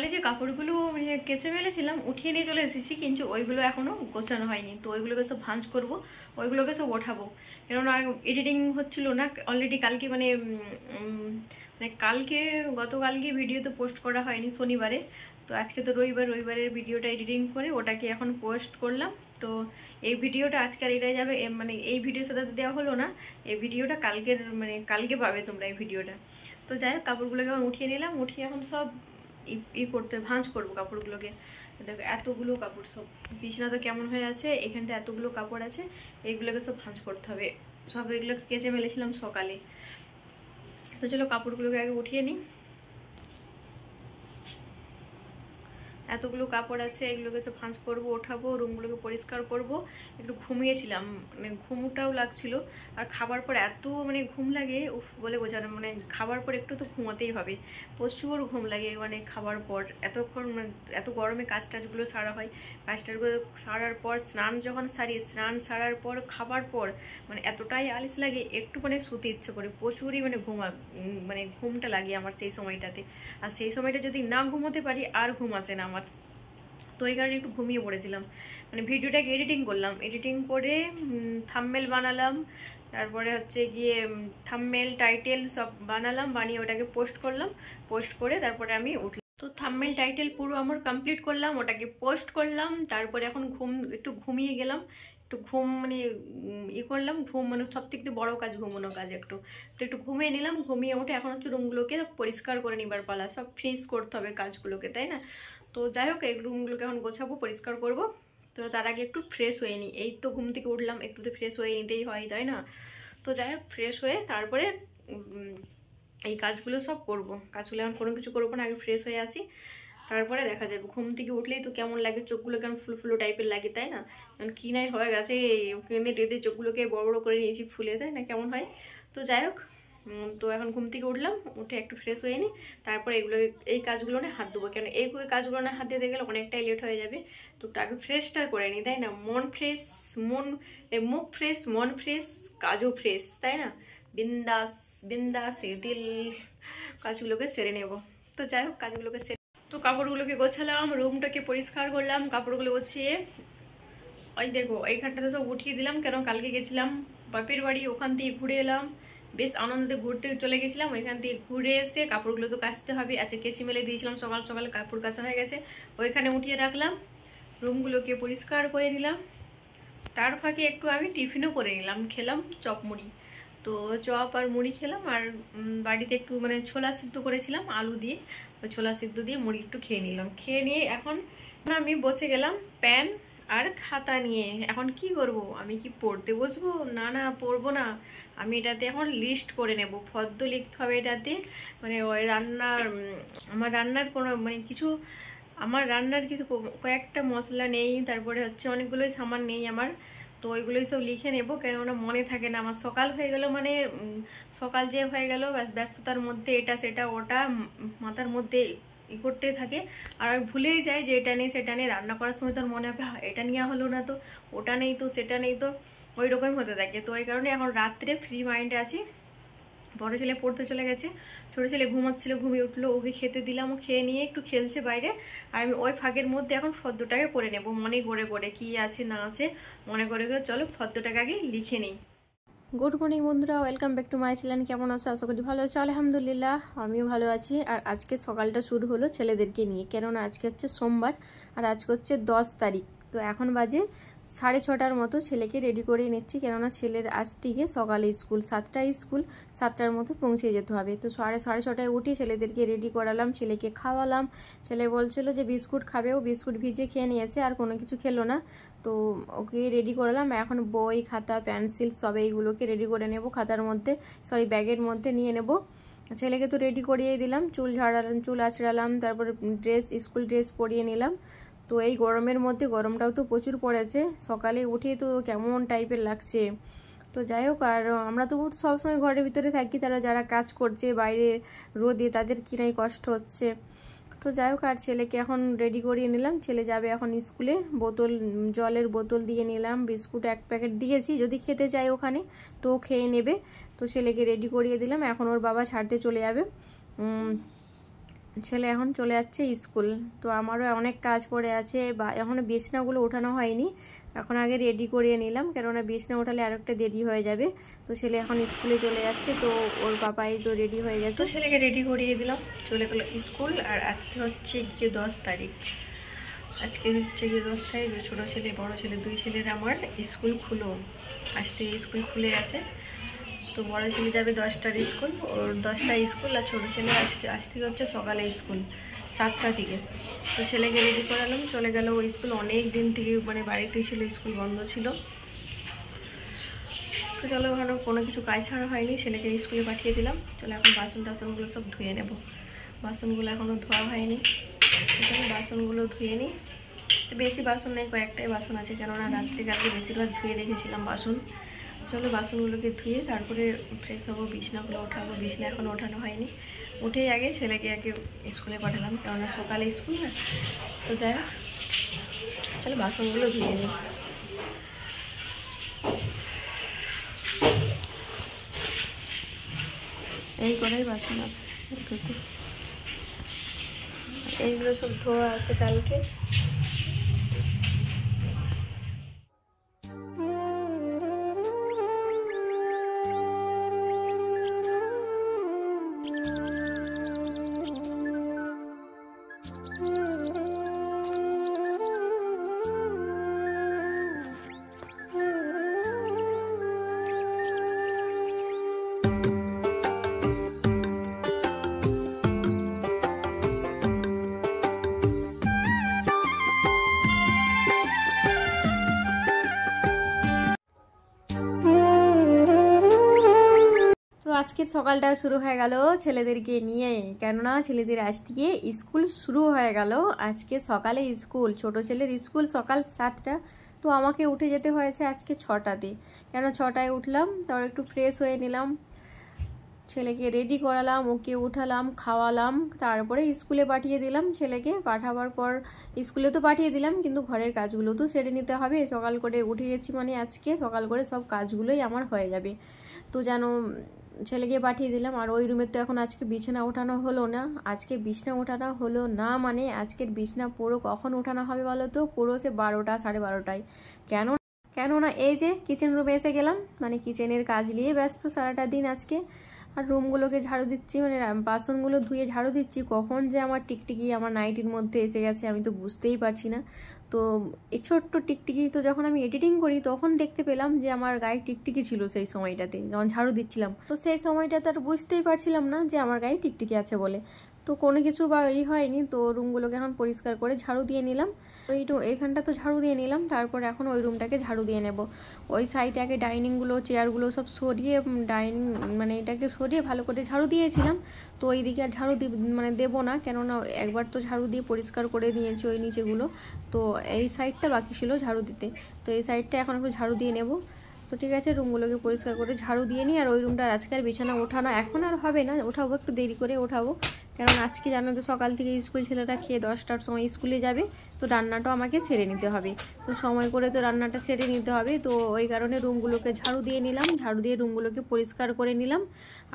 সকালে যে কাপড়গুলো মানে কেচে মেলেছিলাম উঠিয়ে নিয়ে চলে এসেছি, কিন্তু ওইগুলো এখনও গোছানো হয়নি। তো ওইগুলোকে সব ভাঁজ করব, ওইগুলোকে সব ওঠাবো। কেননা এডিটিং হচ্ছিল না অলরেডি। কালকে মানে কালকে গতকালকে ভিডিও তো পোস্ট করা হয়নি শনিবারে। তো আজকে তো রবিবারের ভিডিওটা এডিটিং করে ওটাকে এখন পোস্ট করলাম। তো এই ভিডিওটা আজকে আর এটাই যাবে, মানে এই ভিডিওর সাথে দেওয়া হলো না। এই ভিডিওটা কালকের মানে কালকে পাবে তোমরা এই ভিডিওটা। তো যাই হোক, কাপড়গুলোকে এখন উঠিয়ে নিলাম, উঠিয়ে এখন সব করতে ভাঁজ করবো কাপড়গুলোকে। দেখো এতগুলো কাপড়, সব বিছানা তো কেমন হয়ে আছে, এখানটা এতগুলো কাপড় আছে, এইগুলোকে সব ভাঁজ করতে হবে। সব এগুলোকে কেচে মেলেছিলাম সকালে। তো চলো কাপড়গুলোকে আগে উঠিয়ে নিই। এতগুলো কাপড় আছে, এগুলোকে সব ভাঁজ করবো, ওঠাবো, রুমগুলোকে পরিষ্কার করব। একটু ঘুমিয়েছিলাম, মানে ঘুমটাও লাগছিল। আর খাবার পর এত মানে ঘুম লাগে, উফ বলে বোঝানো, মানে খাবার পর একটু তো ঘুমাতেই হবে। প্রচুর ঘুম লাগে মানে খাবার পর। এতক্ষণ মানে এত গরমে কাজ টাজগুলো সারা হয়, কাজ টাজগুলো সারার পর স্নান যখন সারি, স্নান সারার পর খাবার পর মানে এতটাই আলিস লাগে, একটু মানে শুতে ইচ্ছে করে, প্রচুরই মানে মানে ঘুমটা লাগে আমার সেই সময়টাতে। আর সেই সময়টা যদি না ঘুমোতে পারি আর ঘুম আসে না আমার। তো এই কারণে একটু ঘুমিয়ে পড়েছিলাম। মানে ভিডিওটাকে এডিটিং করলাম, এডিটিং করে থাম্বনেল বানালাম, তারপরে হচ্ছে গিয়ে থাম্বনেল টাইটেল সব বানালাম, বানিয়ে ওটাকে পোস্ট করলাম। পোস্ট করে তারপরে আমি উঠলাম। তো থাম্বনেল টাইটেল পুরো আমার কমপ্লিট করলাম, ওটাকে পোস্ট করলাম। তারপরে এখন একটু ঘুমিয়ে গেলাম, একটু ঘুম মানে করলাম। ঘুম মানে সব থেকে বড় কাজ ঘুমানো কাজ। একটু ঘুমিয়ে নিলাম, ঘুমিয়ে উঠে এখন হচ্ছে রুমগুলোকে পরিষ্কার করে নিবার পালা, সব ফিনিশ করতে হবে কাজগুলোকে, তাই না? তো যাই হোক, এই রুমগুলোকে এখন গোছাবো, পরিষ্কার করব। তো তার আগে একটু ফ্রেশ হয়ে নিই। এই তো ঘুম থেকে উঠলাম, একটু তো ফ্রেশ হয়ে নিতেই হয়, তাই না? তো যাই হোক, ফ্রেশ হয়ে তারপরে এই কাজগুলো সব করব। কাজগুলো এখন কোনো কিছু করবো না, আগে ফ্রেশ হয়ে আসি, তারপরে দেখা যাবে। ঘুম থেকে উঠলেই তো কেমন লাগে, চোখগুলো কেমন ফুলো ফুলো টাইপের লাগে, তাই না? কারণ কি নাই হয়ে গেছে, কেঁদে টেঁদে চোখগুলোকে বড় বড় করে নিয়েছি ফুলে, তাই না? কেমন হয়। তো যাই হোক, তো এখন ঘুম থেকে উঠলাম, উঠে একটু ফ্রেশ হয়ে নিই, তারপরে এই কাজগুলো নিয়ে হাত দেবো। কেন এই কাজগুলো না হাত দিতে গেলে অনেকটাই লেট হয়ে যাবে। তো আগে ফ্রেশটা করে নিই, তাই না? মন ফ্রেশ, মুখ ফ্রেশ, মন ফ্রেশ, কাজও ফ্রেশ, তাই না? বিন্দাস বিন্দাস দিল কাজগুলোকে সেরে নেব। তো যাই হোক, কাজগুলোকে তো কাপড়গুলোকে গোছালাম, রুমটাকে পরিষ্কার করলাম, কাপড়গুলো গুছিয়ে ওই দেখো এইখানটাতে সব উঠিয়ে দিলাম। কেন কালকে গেছিলাম বাপের বাড়ি, ওখান থেকে ঘুরে এলাম, বেশ আনন্দে ঘুরতে চলে গেছিলাম। ওইখান থেকে ঘুরে এসে কাপড়গুলো তো কাচতে হবে। আচ্ছা, কেচি মেলে দিয়েছিলাম সকাল সকালে, কাপড় কাচা হয়ে গেছে, ওইখানে উঠিয়ে রাখলাম। রুমগুলোকে পরিষ্কার করে নিলাম। তার ফাঁকে একটু আমি টিফিনও করে নিলাম, খেলাম চপ মুড়ি। তো চপ আর মুড়ি খেলাম। আর বাড়িতে একটু মানে ছোলা সিদ্ধ করেছিলাম আলু দিয়ে, ওই ছোলা সিদ্ধ দিয়ে মুড়ি একটু খেয়ে নিলাম। খেয়ে নিয়ে এখন আমি বসে গেলাম প্যান আর খাতা নিয়ে। এখন কি করব, আমি কি পড়তে বসবো? না না, পড়বো না। আমি এটাতে এখন লিস্ট করে নেব, ফর্দ লিখতে হবে এটাতে। মানে ওই আমার রান্নার কোনো মানে কিছু, আমার রান্নার কিছু কয়েকটা মশলা নেই, তারপরে হচ্ছে অনেকগুলোই সামান নেই আমার। তো ওইগুলোই সব লিখে নেব, কেননা মনে থাকে না আমার। সকাল হয়ে গেল মানে সকাল যে হয়ে গেল, ব্যস্ততার মধ্যে এটা সেটা ওটা মাথার মধ্যে করতে থাকে। আর আমি ভুলেই যাই যে এটা নেই সেটা নেই। রান্না করার সময় তো মনে হবে এটা নেওয়া হলো না, তো ওটা নেই, তো সেটা নেই, তো ওই রকমই হতে থাকে। তো ওই কারণে এখন রাত্রে ফ্রি মাইন্ডে আছি। বড় ছেলে পড়তে চলে গেছে, ছোটো ছেলে ঘুমাচ্ছিল, ঘুমিয়ে উঠলো, ওকে খেতে দিলাম, ও খেয়ে নিয়ে একটু খেলছে বাইরে। আর আমি ওই ফাঁকের মধ্যে এখন ফর্দটাকে করে নেব, মনে করে করে কি আছে না আছে মনে করে করে। চলো ফর্দটাকে আগে লিখে নিই। গুড মর্নিং বন্ধুরা, welcome back to my channel. কেমন আছো? আশা করি ভালো আছো। আলহামদুলিল্লাহ আমিও ভালো আছি। আর আজকে সকালটা শুরু হলো ছেলেদেরকে নিয়ে, কেননা আজকে হচ্ছে সোমবার আর আজকে হচ্ছে 10 তারিখ। তো এখন বাজে 6:30টার মতো, ছেলেকে রেডি করে নিচ্ছি, কেননা ছেলের আজ থেকে সকালে স্কুল, 7টায় স্কুল, 7টার মতো পৌঁছে যেতে হবে। তো 6:30টায় উঠি, ছেলেদেরকে রেডি করালাম, ছেলেকে খাওয়ালাম। ছেলে বলছিল যে বিস্কুট খাবে, ও বিস্কুট ভিজে খেয়ে নিয়েছে, আর কোনো কিছু খেলো না। তো ওকে রেডি করালাম। এখন বই খাতা পেন্সিল সব এইগুলোকে রেডি করে নেব, খাতার মধ্যে ব্যাগের মধ্যে নিয়ে নেব। ছেলেকে তো রেডি করিয়ে দিলাম, চুল ঝাড়ালাম, চুল আঁচড়ালাম, তারপরে স্কুল ড্রেস পরিয়ে নিলাম। তো এই গরমের মধ্যে, গরমটাও তো প্রচুর পড়েছে, সকালে উঠে তো কেমন টাইপের লাগছে। তো যাই হোক, আর আমরা তো সবসময় ঘরের ভিতরে থাকি, তারা যারা কাজ করছে বাইরে রোদে, তাদের কি নাই কষ্ট হচ্ছে। তো যাই হোক, আর ছেলেকে এখন রেডি করিয়ে নিলাম। ছেলে যাবে এখন স্কুলে, জলের বোতল দিয়ে নিলাম, বিস্কুট 1 প্যাকেট দিয়েছি, যদি খেতে চাই ওখানে তো খেয়ে নেবে। তো ছেলেকে রেডি করিয়ে দিলাম, এখন ওর বাবা ছাড়তে চলে যাবে। ছেলে এখন চলে যাচ্ছে স্কুল। তো আমারও অনেক কাজ পড়ে আছে, বা এখনও বিছনাগুলো ওঠানো হয়নি, এখন আগে রেডি করিয়ে নিলাম, কেননা বিছনা ওঠালে আর একটা দেরি হয়ে যাবে। তো ছেলে এখন স্কুলে চলে যাচ্ছে, তো ওর পাপাই তো রেডি হয়ে গেছে, তো ছেলেকে রেডি করিয়ে দিলাম, চলে গেলো স্কুল। আর আজকে হচ্ছে গিয়ে 10 তারিখ, আজকে হচ্ছে গিয়ে 10 তারিখ। ছোটো ছেলে বড়ো ছেলে দুই ছেলের আমার স্কুল খুলো, আজ থেকে স্কুল খুলে গেছে। তো বড় ছেলে যাবে 10টার স্কুল, ওর 10টায় স্কুল, আর ছোটো ছেলে আজ থেকে হচ্ছে সকালে স্কুল 7টা থেকে। তো ছেলেকে রেডি করালাম, চলে গেল ওই স্কুল। অনেক দিন থেকে মানে বাড়িতেই ছিল, স্কুল বন্ধ ছিল। তো চলো, ওখানে কোনো কিছু কাজ ছাড়া হয়নি, ছেলেকে স্কুলে পাঠিয়ে দিলাম। চলো এখন বাসন টাসনগুলো সব ধুয়ে নেব, বাসনগুলো এখনও ধোয়া হয়নি, বাসনগুলো ধুয়ে নিই। তো বেশি বাসন নেই, কয়েকটাই বাসন আছে, কেননা রাত্রিকালকে বেশিরভাগ ধুয়ে রেখেছিলাম বাসন। চলো বাসনগুলোকে ধুয়ে তারপরে ফ্রেশ হবো, বিছনাগুলো ওঠাবো। বিছনা এখন ওঠানো হয়নি, উঠেই আগে ছেলেকে স্কুলে পাঠালাম, কেননা সকালে স্কুল না। তো যাই হোক, চলো বাসনগুলো ধুয়ে নিই। এই করেই বাসন আছে ধুতে, এইগুলো সব ধোয়া আছে কালকে। আজকের সকালটা শুরু হয়ে গেল ছেলেদেরকে নিয়ে, কেননা ছেলেদের আজ থেকে স্কুল শুরু হয়ে গেল। আজকে সকালে স্কুল, ছোট ছেলের স্কুল সকাল 7টা। তো আমাকে উঠে যেতে হয়েছে আজকে 6টাতে, কেন 6টায় উঠলাম, তারপর একটু ফ্রেশ হয়ে নিলাম, ছেলেকে রেডি করালাম, ওকে উঠালাম, খাওয়ালাম, তারপরে স্কুলে পাঠিয়ে দিলাম। ছেলেকে পাঠাবার পর স্কুলে তো পাঠিয়ে দিলাম, কিন্তু ঘরের কাজগুলো তো সেরে নিতে হবে। সকাল করে উঠে গেছি মানে আজকে সকাল করে সব কাজগুলোই আমার হয়ে যাবে। তো যেন ছেলেকে পাঠিয়ে দিলাম। আর ওই রুমের তো এখন আজকে বিছানা ওঠানো হলো না, আজকে বিছানা ওঠানো হলো না মানে আজকের বিছানা পুরো কখন ওঠানো হবে বলো তো? পুরো সে 12টা 12:30টায়। কেননা এই যে কিচেন রুমে এসে গেলাম, মানে কিচেনের কাজ নিয়ে ব্যস্ত সারাটা দিন আজকে। আর রুমগুলোকে ঝাড়ু দিচ্ছি, মানে বাসনগুলো ধুয়ে ঝাড়ু দিচ্ছি, কখন যে আমার টিকটিকি আমার নাইটির মধ্যে এসে গেছে আমি তো বুঝতেই পারছি না। তো এই ছোট্ট টিকটিকি তো যখন আমি এডিটিং করি তখন দেখতে পেলাম যে আমার গায়ে টিকটিকি ছিল সেই সময়টাতে, যখন ঝাড়ু দিচ্ছিলাম। তো সেই সময়টাতে আর বুঝতেই পারছিলাম না যে আমার গায়ে টিকটিকি আছে বলে। তো কোনো কিছু বা হয়নি। তো রুমগুলোকে এখন পরিষ্কার করে ঝাড়ু দিয়ে নিলাম, এইখানটা তো ঝাড়ু দিয়ে নিলাম, তারপর এখন ওই রুমটাকে ঝাড়ু দিয়ে নেব। ওই সাইডে আগে ডাইনিংগুলো চেয়ারগুলো সব সরিয়ে মানে এটাকে সরিয়ে ভালো করে ঝাড়ু দিয়েছিলাম। তো ওই দিকে আর ঝাড়ু মানে দেবো না, কেননা একবার তো ঝাড়ু দিয়ে পরিষ্কার করে নিয়েছি ওই নিচেগুলো। তো এই সাইডটা বাকি ছিল ঝাড়ু দিতে, তো এই সাইডটা এখন একটু ঝাড়ু দিয়ে নেব। তো ঠিক আছে, রুমগুলোকে পরিষ্কার করে ঝাড়ু দিয়ে নিই। আর ওই রুমটার আজকের বিছানা ওঠানো এখন আর হবে না, ওঠাবো একটু দেরি করে ওঠাবো, কারণ আজকে জানো তো সকাল থেকে স্কুল ছেলেরা খেয়ে 10টার সময় স্কুলে যাবে। তো রান্নাটাও আমাকে সেরে নিতে হবে, তো সময় করে তো রান্নাটা সেরে নিতে হবে। তো ওই কারণে রুমগুলোকে ঝাড়ু দিয়ে নিলাম, ঝাড়ু দিয়ে রুমগুলোকে পরিষ্কার করে নিলাম।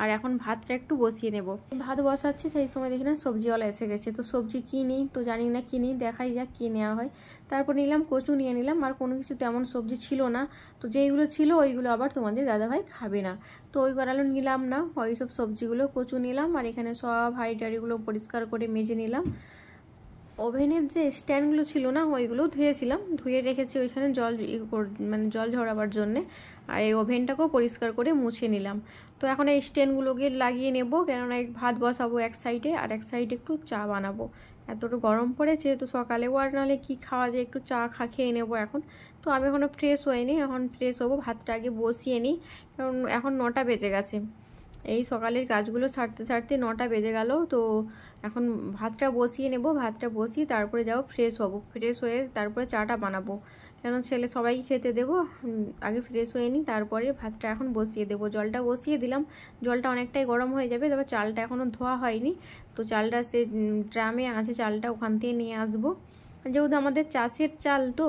আর এখন ভাতটা একটু বসিয়ে নেব। ভাত বসাচ্ছি, সেই সময় দেখি না সবজিওয়ালা এসে গেছে। তো সবজি কী নিই তো জানি না, কী নিই, দেখাই যাক কী নেওয়া হয়। তারপর নিলাম কচু নিয়ে নিলাম, আর কোনো কিছু তেমন সবজি ছিল না। তো যেইগুলো ছিল ওইগুলো আবার তোমাদের দাদাভাই খাবে না, তো ওই করালো নিলাম না। ওই সব সবজিগুলো কচু নিলাম, আর এখানে সব হাঁড়ি টাড়িগুলো পরিষ্কার করে মেজে নিলাম। ওভেনের যে স্ট্যান্ডগুলো ছিল না ওইগুলো ধুয়েছিলাম, ধুয়ে রেখেছি ওইখানে মানে জল ঝরাবার জন্যে। আর এই ওভেনটাকেও পরিষ্কার করে মুছে নিলাম। তো এখন এই স্ট্যান্ডগুলোকে লাগিয়ে নেব, কেননা ভাত বসাবো এক সাইডে, আর এক সাইডে একটু চা বানাবো। এতটা গরম পড়েছে, তো সকালেও আর নাহলে কী খাওয়া যায়, একটু চা খেয়ে নেবো এখন। তো আমি এখনও ফ্রেশ হইনি, এখন ফ্রেশ হবো, ভাতটা আগে বসিয়ে নিই, কারণ এখন 9টা বেজে গেছে। এই সকালের কাজগুলো ছাড়তে ছাড়তে 9টা বেজে গেল। তো এখন ভাতটা বসিয়ে নেব, ভাতটা বসিয়ে তারপরে যাবো ফ্রেশ হব, ফ্রেশ হয়ে তারপরে চাটা বানাবো, কেন ছেলে সবাইকে খেতে দেবো। আগে ফ্রেশ হয়ে নিই, তারপরে ভাতটা এখন বসিয়ে দেবো। জলটা বসিয়ে দিলাম, জলটা অনেকটাই গরম হয়ে যাবে। তারপর চালটা এখনও ধোয়া হয়নি, তো চালটা সে ড্রামে আছে চালটা, ওখান থেকে নিয়ে আসবো। যেহেতু আমাদের চাষের চাল তো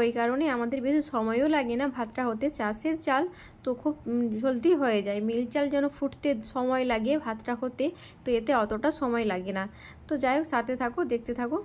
ওই কারণে আমাদের বেশি সময়ও লাগে না ভাতটা হতে। চাষের চাল তো খুব জলদি হয়ে যায়, মিল চাল যেন ফুটতে সময় লাগে ভাতটা হতে, তো এতে অতটা সময় লাগে না। তো যাই হোক, সাথে থাকো, দেখতে থাকো।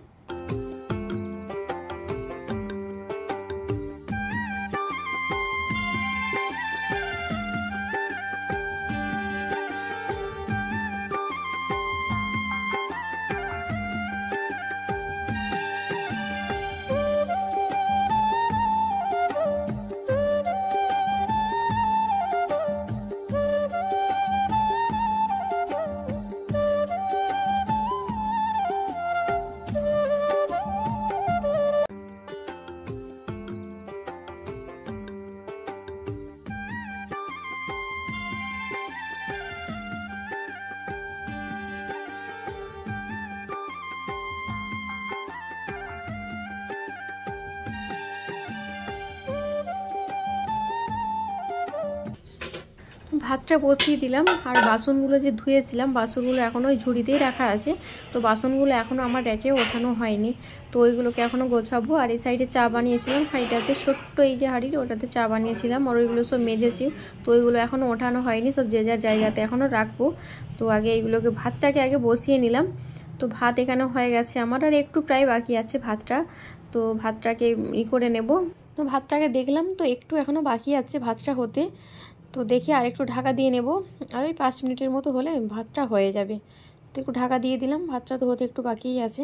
ভাতটা বসিয়ে দিলাম, আর বাসনগুলো যে ধুয়েছিলাম বাসনগুলো এখনও ওই ঝুড়িতেই রাখা আছে। তো বাসনগুলো এখনও আমার রেখে ওঠানো হয়নি, তো ওইগুলোকে এখনও গোছাবো। আর এই সাইডে চা বানিয়েছিলাম হাঁড়িটাতে, ছোট্ট এই যে হাঁড়ির, ওটাতে চা বানিয়েছিলাম, আর ওইগুলো সব মেজেছি। তো ওইগুলো এখনও ওঠানো হয়নি, সব যে যার জায়গাতে এখনও রাখবো। তো আগে এইগুলোকে, ভাতটাকে আগে বসিয়ে নিলাম। তো ভাত এখানে হয়ে গেছে আমার, আর একটু প্রায় বাকি আছে ভাতটা। তো ভাতটাকে করে নেব। তো ভাতটাকে দেখলাম তো একটু এখনও বাকি আছে ভাতটা হতে। তো দেখি আর একটু ঢাকা দিয়ে নেব, আর ওই 5 মিনিটের মতো হলে ভাতটা হয়ে যাবে। তো একটু ঢাকা দিয়ে দিলাম, ভাতটা তো হতে একটু বাকিই আছে।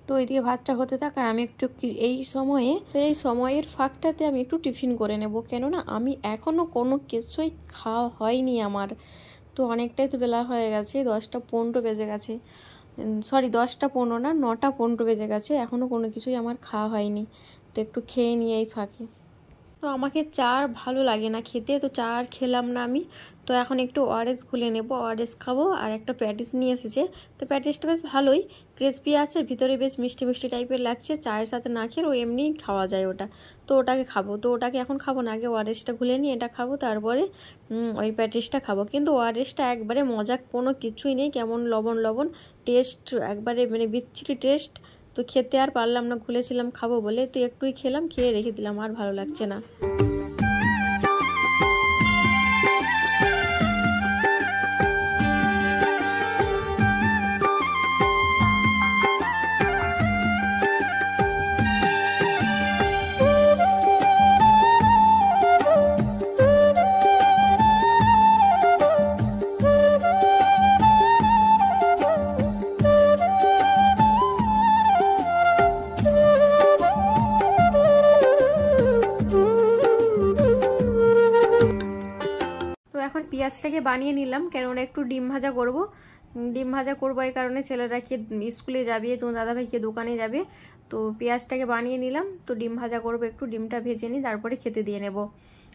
তো এইদিকে ভাতটা হতে থাক, আর আমি একটু এই সময়ের ফাঁকটাতে আমি একটু টিফিন করে নেব, কেননা আমি এখনও কোনো কিছুই খাওয়া হয়নি আমার। তো অনেকটাই তো বেলা হয়ে গেছে, 10টা 15 বেজে গেছে, সরি 10টা 15 না, 9টা 15 বেজে গেছে, এখনও কোনো কিছুই আমার খাওয়া হয়নি। তো একটু খেয়ে নিয়ে এই ফাঁকে। তো আমাকে চা ভালো লাগে না খেতে, তো চা আর খেলাম না আমি। তো এখন একটু ওআরএস খুলে নেব, ওআরএস খাবো। আর একটা প্যাটিস নিয়ে এসেছে, তো প্যাটিসটা বেশ ভালোই, ক্রিসপি আছে, ভিতরে বেশ মিষ্টি মিষ্টি টাইপের লাগছে। চায়ের সাথে না খেয়ে এমনিই খাওয়া যায় ওটা। তো ওটাকে খাবো, তো ওটাকে এখন খাবো না, আগে ওআরএসটা খুলে নিয়ে এটা খাবো, তারপরে ওই প্যাটিসটা খাবো। কিন্তু ওআরএসটা একবারে মজা কোনো কিছুই নেই, কেমন লবণ লবণ টেস্ট, একবারে মানে বিচ্ছিরি টেস্ট। তো খেতে আর পারলাম না, খুলেছিলাম খাবো বলে, তো একটুই খেলাম, খেয়ে রেখে দিলাম, আর ভালো লাগছে না। পেঁয়াজটাকে বানিয়ে নিলাম, কেননা একটু ডিম ভাজা করব। এই কারণে ছেলেরা কি স্কুলে যাবে, তোমার দাদাভাইকে দোকানে যাবে। তো পেঁয়াজটাকে বানিয়ে নিলাম, তো ডিম ভাজা করব, একটু ডিমটা ভেজে নিই, তারপরে খেতে দিয়ে নেব।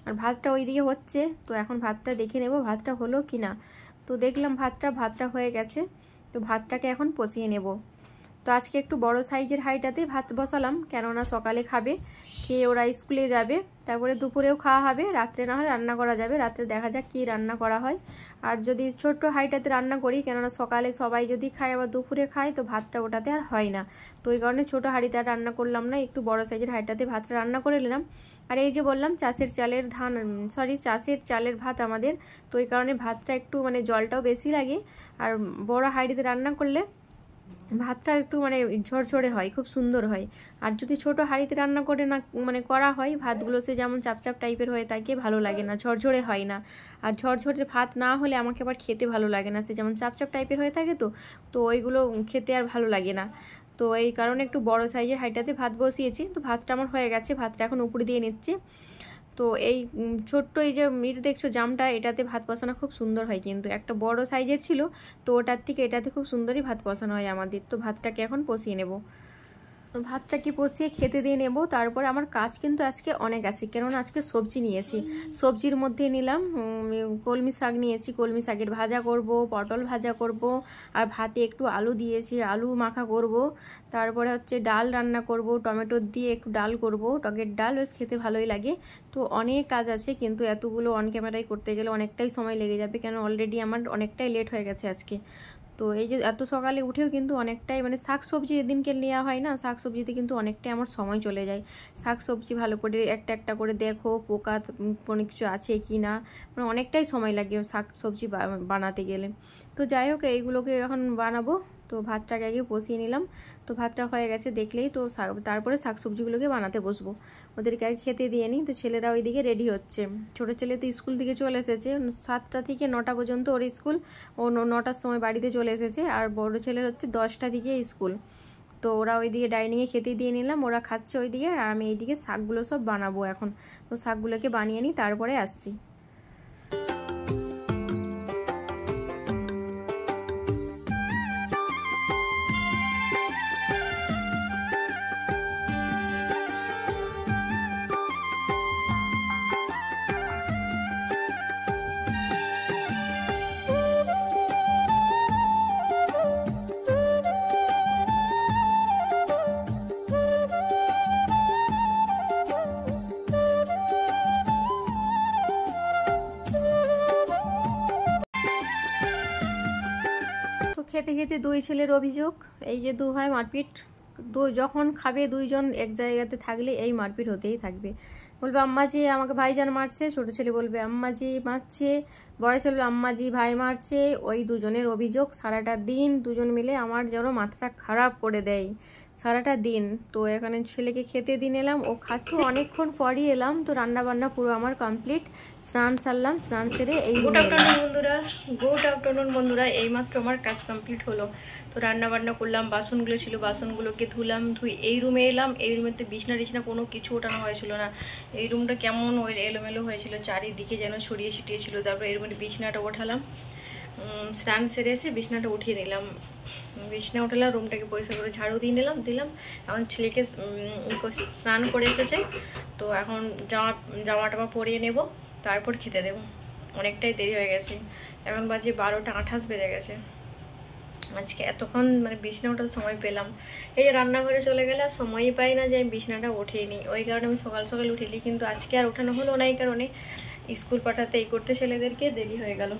আর ভাতটা ওইদিকে হচ্ছে, তো এখন ভাতটা দেখে নেব ভাতটা হলো কি না। তো দেখলাম ভাতটা হয়ে গেছে, তো ভাতটাকে এখন কষিয়ে নেব। তো আজকে একটু বড় সাইজের হাঁড়িটাতেই ভাত বসালাম, কেননা সকালে খাবে, খেয়ে ওরা স্কুলে যাবে, তারপরে দুপুরেও খাওয়া হবে, রাত্রে না হয় রান্না করা যাবে, রাত্রে দেখা যাক কী রান্না করা হয়। আর যদি ছোট্ট হাঁড়িটাতে রান্না করি, কেননা সকালে সবাই যদি খায় আবার দুপুরে খায়, তো ভাতটা ওটাতে আর হয় না। তো ওই কারণে ছোটো হাঁড়িতে আর রান্না করলাম না, একটু বড় সাইজের হাঁড়িটাতে ভাতটা রান্না করে নিলাম। আর এই যে বললাম চাষের চালের ভাত আমাদের, তো ওই কারণে ভাতটা একটু মানে জলটাও বেশি লাগে। আর বড় হাঁড়িতে রান্না করলে ভাতটা একটু মানে ঝরঝরে হয়, খুব সুন্দর হয়। আর যদি ছোট হাঁড়িতে রান্না করে না মানে করা হয়, ভাতগুলো সে যেমন চাপচাপ টাইপের হয়ে থাকে, ভালো লাগে না, ঝরঝরে হয় না। আর ঝরঝরে ভাত না হলে আমাকে আবার খেতে ভালো লাগে না, সে যেমন চাপচাপ টাইপের হয়ে থাকে, তো ওইগুলো খেতে আর ভালো লাগে না। তো এই কারণে একটু বড় সাইজের হাঁড়িটাতে ভাত বসিয়েছি। তো ভাতটা আমার হয়ে গেছে, ভাতটা এখন উপরে দিয়ে নিচ্ছি। তো এই ছোট্ট এই যে দেখছো জামটা, এটাতে ভাত বসানো খুব সুন্দর হয়, কিন্তু একটা বড় সাইজের ছিল, তো ওটার থেকে এটাতে খুব সুন্দরই ভাত বসানো হয় আমাদের। তো ভাতটাকে এখন কষিয়ে নেব, ভাতটাকে কষিয়ে খেতে দিয়ে নেব। তারপরে আমার কাজ কিন্তু আজকে অনেক আছে, কেননা আজকে সবজি নিয়েছি। সবজির মধ্যে নিলাম কলমি শাক নিয়েছি, কলমি শাকের ভাজা করব, পটল ভাজা করব, আর ভাতে একটু আলু দিয়েছি, আলু মাখা করব। তারপরে হচ্ছে ডাল রান্না করব, টমেটো দিয়ে একটু ডাল করব, টকের ডাল, বেশ খেতে ভালোই লাগে। তো অনেক কাজ আছে, কিন্তু এতগুলো অন ক্যামেরায় করতে গেলে অনেকটাই সময় লেগে যাবে, কেন অলরেডি আমার অনেকটাই লেট হয়ে গেছে আজকে। তো এই যে এত সকালে উঠেও কিন্তু অনেকটাই মানে শাকসবজি এদিনকে নেওয়া হয় না, শাকসবজিতে কিন্তু অনেকটাই আমার সময় চলে যায়। শাকসবজি ভালো করে একটা একটা করে দেখো, পোকা কোনো কিছু আছে কি না, মানে অনেকটাই সময় লাগে শাকসবজি বানাতে গেলে। তো যাই হোক, এইগুলোকে এখন বানাবো। তো তো ভাতটাকে আগে বসিয়ে নিলাম। তো ভাতটা হয়ে গেছে দেখলেই, তো তারপরে শাকসবজিগুলোকে বানাতে বসবো। ওদেরকে আগে খেতে দিয়ে নিই। তো ছেলেরা ওইদিকে রেডি হচ্ছে। ছোটো ছেলে তো স্কুল থেকে চলে এসেছে, 7টা থেকে 9টা পর্যন্ত ওর স্কুল। ও 9টার সময় বাড়িতে চলে এসেছে। আর বড় ছেলের হচ্ছে 10টা থেকে স্কুল। তো ওরা ওইদিকে ডাইনিংয়ে খেতে দিয়ে নিলাম, ওরা খাচ্ছে ওইদিকে, আর আমি এইদিকে শাকগুলো সব বানাবো এখন। তো শাকগুলোকে বানিয়ে নিই, তারপরে আসছি। খেতে খেতে দুই ছেলের অভিযোগ, এই যে দু ভাই মারপিট। যখন খাবে দুইজন এক জায়গাতে থাকলে এই মারপিট হতেই থাকবে। বলবে আম্মাজি আমাকে ভাইজান মারছে, ছোটো ছেলে বলবে আম্মাজি মারছে, বড় ছেলে বলবে আম্মাজি ভাই মারছে। ওই দুজনের অভিযোগ সারাটা দিন দুজন মিলে আমার যেন মাথাটা খারাপ করে দেয় সারাটা দিন। তো এখানে ছেলেকে খেতে দিন এলাম, ও খাচ্ছে। অনেকক্ষণ পরই এলাম, তো রান্না বান্না পুরো আমার কমপ্লিট। স্নান সারলাম, স্নান সেরে এই গুড আফটারনুন বন্ধুরা, এইমাত্র আমার কাজ কমপ্লিট হলো। তো রান্না বান্না করলাম, বাসনগুলো ছিল বাসনগুলোকে ধুলাম, এই রুমে এলাম। এই রুমে তো বিছনা কোনো কিছু ওঠানো হয়েছিল না। এই রুমটা কেমন ওই এলোমেলো হয়েছিল, চারিদিকে যেন ছড়িয়ে ছিটিয়ে ছিল। তারপরে এই রুমে বিছনাটা ওঠালাম, স্নান সেরে এসে বিছনাটা উঠিয়ে নিলাম। বিছনা উঠালাম, রুমটাকে পরিষ্কার করে ঝাড়ু দিয়ে দিলাম। এখন ছেলেকে স্নান করে এসেছে, তো এখন জামা টামা পরিয়ে নেব, তারপর খেতে দেব। অনেকটাই দেরি হয়ে গেছে, এখন বাজে 12টা 28 বেজে গেছে। আজকে এতক্ষণ বিছনা ওঠার সময় পেলাম। এই যে রান্নাঘরে চলে গেলে আর সময়ই পাই না যে আমি বিছনাটা উঠিয়ে নিই, ওই কারণে আমি সকাল উঠিলি। কিন্তু আজকে আর ওঠানো হলো না, এই কারণে স্কুল পাঠাতে এই করতে ছেলেদেরকে দেরি হয়ে গেল।